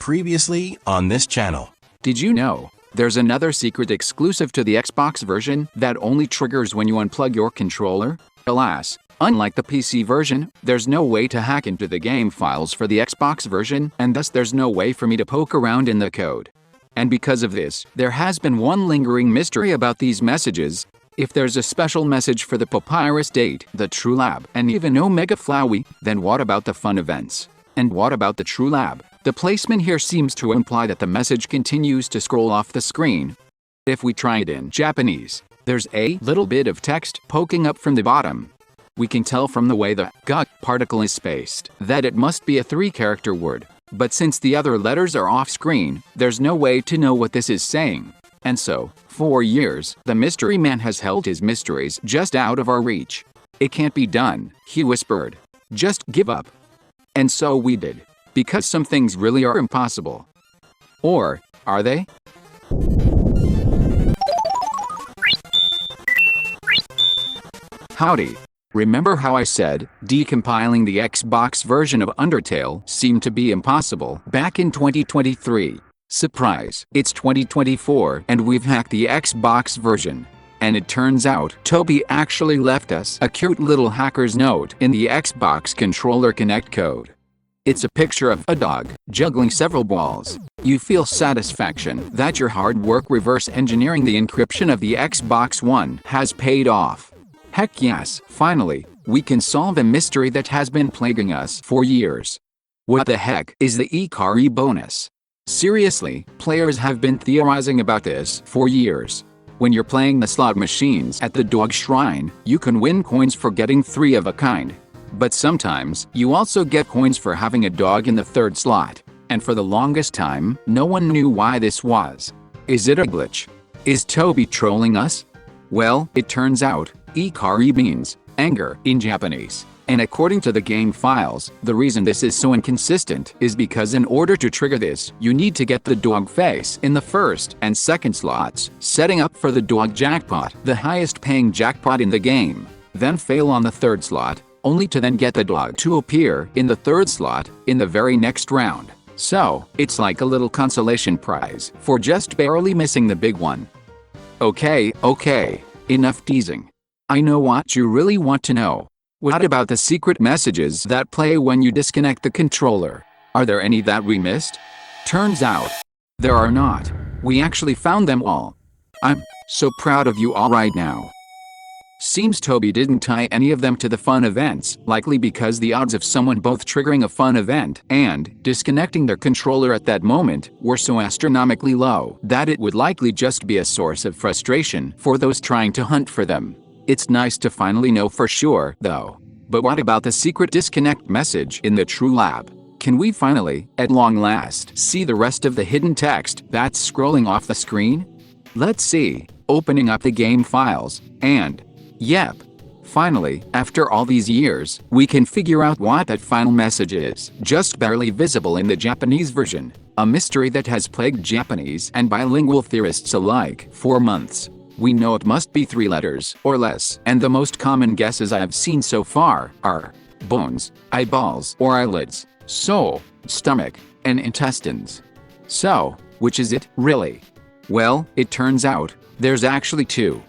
Previously on this channel. Did you know there's another secret exclusive to the Xbox version that only triggers when you unplug your controller? Alas, unlike the PC version, there's no way to hack into the game files for the Xbox version, and thus there's no way for me to poke around in the code. And because of this, there has been one lingering mystery about these messages. If there's a special message for the Papyrus date, the True Lab, and even Omega Flowey, then what about the fun events? And what about the True Lab? The placement here seems to imply that the message continues to scroll off the screen. If we try it in Japanese, there's a little bit of text poking up from the bottom. We can tell from the way the "ga" particle is spaced that it must be a 3-character word. But since the other letters are off-screen, there's no way to know what this is saying. And so, for years, the mystery man has held his mysteries just out of our reach. "It can't be done," he whispered. "Just give up." And so we did. Because some things really are impossible. Or, are they? Howdy. Remember how I said decompiling the Xbox version of Undertale seemed to be impossible back in 2023? Surprise, it's 2024 and we've hacked the Xbox version. And it turns out Toby actually left us a cute little hacker's note in the Xbox controller connect code. It's a picture of a dog juggling several balls. You feel satisfaction that your hard work reverse engineering the encryption of the Xbox One has paid off. Heck yes, finally, we can solve a mystery that has been plaguing us for years. What the heck is the Ikari Bonus? Seriously, players have been theorizing about this for years. When you're playing the slot machines at the dog shrine, you can win coins for getting 3 of a kind. But sometimes, you also get coins for having a dog in the 3rd slot. And for the longest time, no one knew why this was. Is it a glitch? Is Toby trolling us? Well, it turns out, Ikari means anger in Japanese. And according to the game files, the reason this is so inconsistent is because in order to trigger this, you need to get the dog face in the 1st and 2nd slots, setting up for the dog jackpot, the highest paying jackpot in the game. Then fail on the 3rd slot, only to then get the dog to appear in the 3rd slot in the very next round. So, it's like a little consolation prize for just barely missing the big one. Okay, enough teasing. I know what you really want to know. What about the secret messages that play when you disconnect the controller? Are there any that we missed? Turns out, there are not. We actually found them all. I'm so proud of you all right now. Seems Toby didn't tie any of them to the fun events, likely because the odds of someone both triggering a fun event and disconnecting their controller at that moment were so astronomically low that it would likely just be a source of frustration for those trying to hunt for them. It's nice to finally know for sure, though. But what about the secret disconnect message in the True Lab? Can we finally, at long last, see the rest of the hidden text that's scrolling off the screen? Let's see. Opening up the game files, and yep. Finally, after all these years, we can figure out what that final message is, just barely visible in the Japanese version. A mystery that has plagued Japanese and bilingual theorists alike for months. We know it must be 3 letters or less, and the most common guesses I have seen so far are bones, eyeballs or eyelids, soul, stomach, and intestines. So, which is it, really? Well, it turns out, there's actually 2.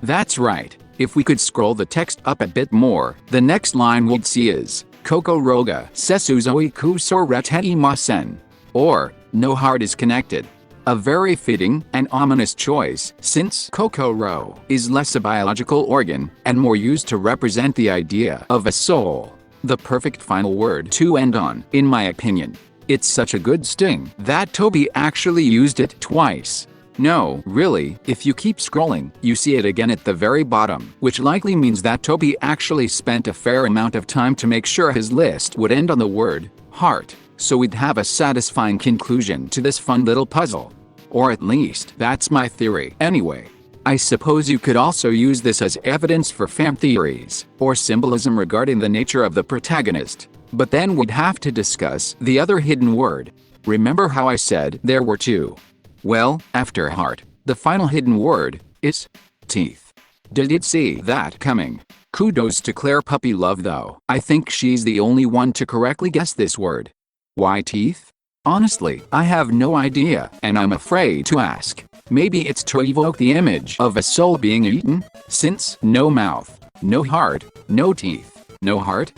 That's right. If we could scroll the text up a bit more, the next line we'd see is Kokoroga Sesuzoi Kusoretei Masen, or no heart is connected. A very fitting and ominous choice, since kokoro is less a biological organ and more used to represent the idea of a soul. The perfect final word to end on, in my opinion. It's such a good sting that Toby actually used it twice. No, really, if you keep scrolling, you see it again at the very bottom, which likely means that Toby actually spent a fair amount of time to make sure his list would end on the word heart, so we'd have a satisfying conclusion to this fun little puzzle. Or at least, that's my theory. Anyway, I suppose you could also use this as evidence for fan theories, or symbolism regarding the nature of the protagonist. But then we'd have to discuss the other hidden word. Remember how I said there were 2? Well, after heart, the final hidden word is teeth. Did it see that coming? Kudos to Claire Puppy Love though. I think she's the only one to correctly guess this word. Why teeth? Honestly, I have no idea, and I'm afraid to ask. Maybe it's to evoke the image of a soul being eaten? Since no mouth, no heart, no teeth, no heart?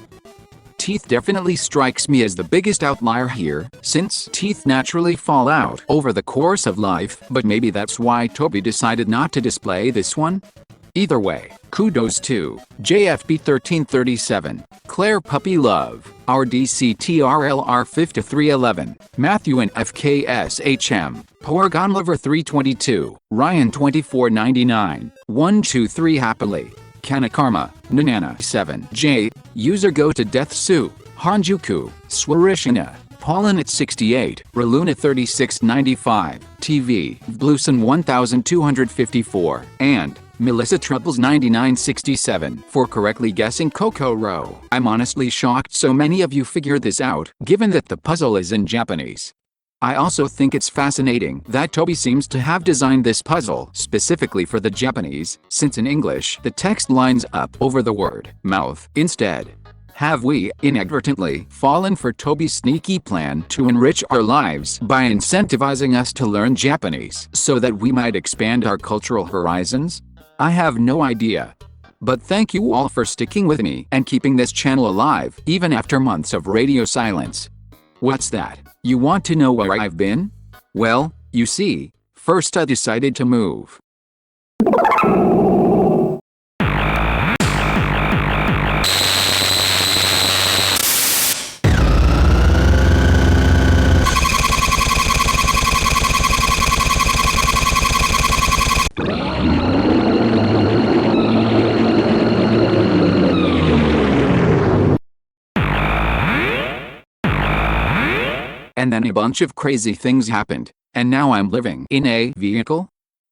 Teeth definitely strikes me as the biggest outlier here, since teeth naturally fall out over the course of life, but maybe that's why Toby decided not to display this one? Either way, kudos to JFB1337, Claire Puppy Love, RDCTRLR5311, Matthew and FKSHM, Porygonlover 322, Ryan 2499, 123 Happily, Kanakarma, Nanana 7J, User Go to Death Soup, Hanjuku, Swarishina, Paulin at 68, Reluna 3695, TV, Blueson 1254, and Melissa Troubles 9967 for correctly guessing Coco Row. I'm honestly shocked so many of you figured this out, given that the puzzle is in Japanese. I also think it's fascinating that Toby seems to have designed this puzzle specifically for the Japanese, since in English the text lines up over the word mouth instead. Have we inadvertently fallen for Toby's sneaky plan to enrich our lives by incentivizing us to learn Japanese so that we might expand our cultural horizons? I have no idea. But thank you all for sticking with me and keeping this channel alive even after months of radio silence. What's that? You want to know where I've been? Well, you see, first I decided to move. And then a bunch of crazy things happened, and now I'm living in a vehicle?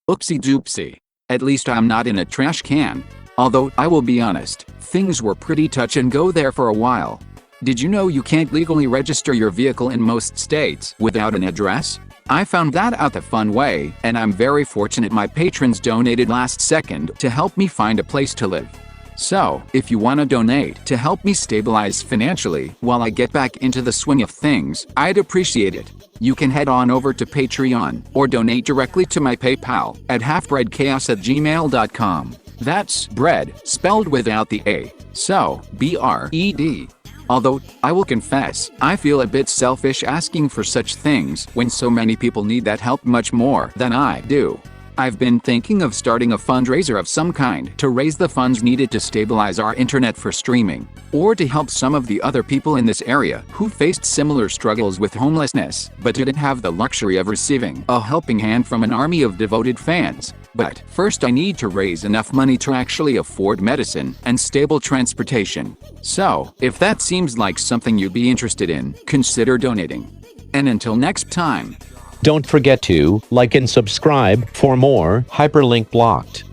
Oopsie doopsie. At least I'm not in a trash can. Although, I will be honest, things were pretty touch and go there for a while. Did you know you can't legally register your vehicle in most states without an address? I found that out the fun way, and I'm very fortunate my patrons donated last second to help me find a place to live. So, if you want to donate to help me stabilize financially while I get back into the swing of things, I'd appreciate it. You can head on over to Patreon or donate directly to my PayPal at halfbreadchaos@gmail.com. That's bread spelled without the A. So, BRED. Although, I will confess, I feel a bit selfish asking for such things when so many people need that help much more than I do. I've been thinking of starting a fundraiser of some kind to raise the funds needed to stabilize our internet for streaming, or to help some of the other people in this area who faced similar struggles with homelessness, but didn't have the luxury of receiving a helping hand from an army of devoted fans. But first I need to raise enough money to actually afford medicine and stable transportation. So, if that seems like something you'd be interested in, consider donating. And until next time. Don't forget to like and subscribe for more Hyperlink Blocked.